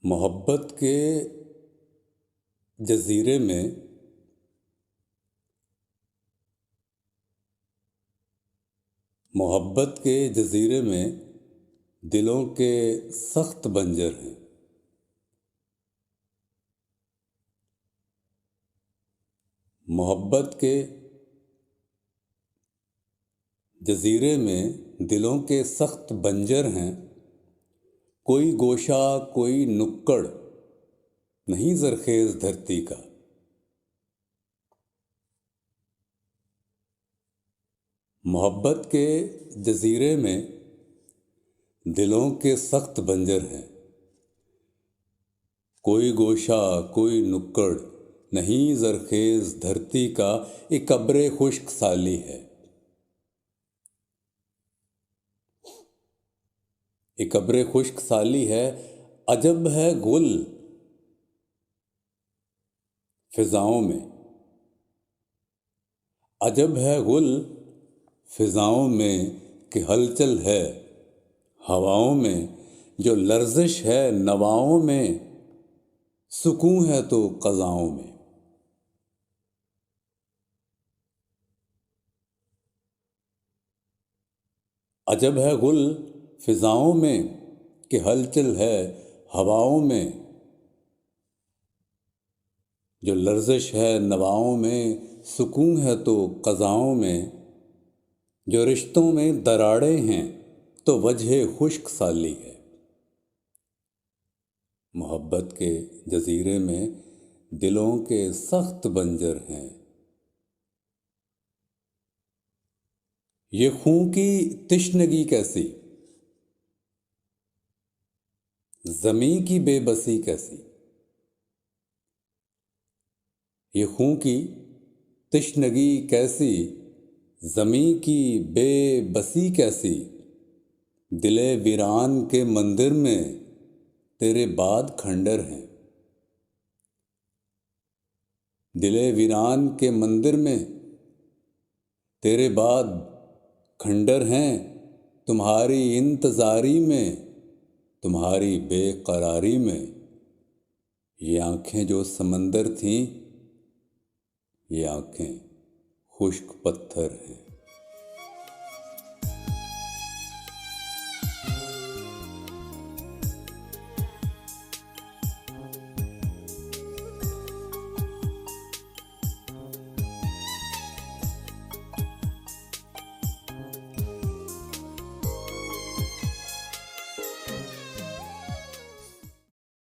मोहब्बत के जजीरे में मोहब्बत के जजीरे में दिलों के सख्त बंजर हैं। मोहब्बत के जजीरे में दिलों के सख्त बंजर हैं। कोई गोशा कोई नुक्कड़ नहीं ज़रख़ेज़ धरती का। मोहब्बत के जजीरे में दिलों के सख्त बंजर हैं। कोई गोशा कोई नुक्कड़ नहीं ज़रख़ेज़ धरती का। एक कब्र खुश्क साली है। एक कब्र खुश्क साली है। अजब है गुल फिजाओं में। अजब है गुल फिजाओं में कि हलचल है हवाओं में। जो लर्ज़िश है नवाओं में सुकून है तो क़ज़ाओं में। अजब है गुल फिजाओं में कि हलचल है हवाओं में। जो लर्ज़िश है नवाओं में सुकून है तो क़ज़ाओं में। जो रिश्तों में दराड़ें हैं तो वजह खुश्क साली है। मोहब्बत के जजीरे में दिलों के सख्त बंजर हैं। ये खून की तिश्नगी कैसी, ज़मीं की बेबसी कैसी। ये खून की तिश्नगी कैसी, ज़मीं की बेबसी कैसी। दिले वीरान के मंदिर में तेरे बाद खंडर हैं। दिले वीरान के मंदिर में तेरे बाद खंडर हैं। तुम्हारी इंतज़ारी में तुम्हारी बेकरारी में। ये आँखें जो समंदर थीं ये आँखें खुश्क पत्थर हैं।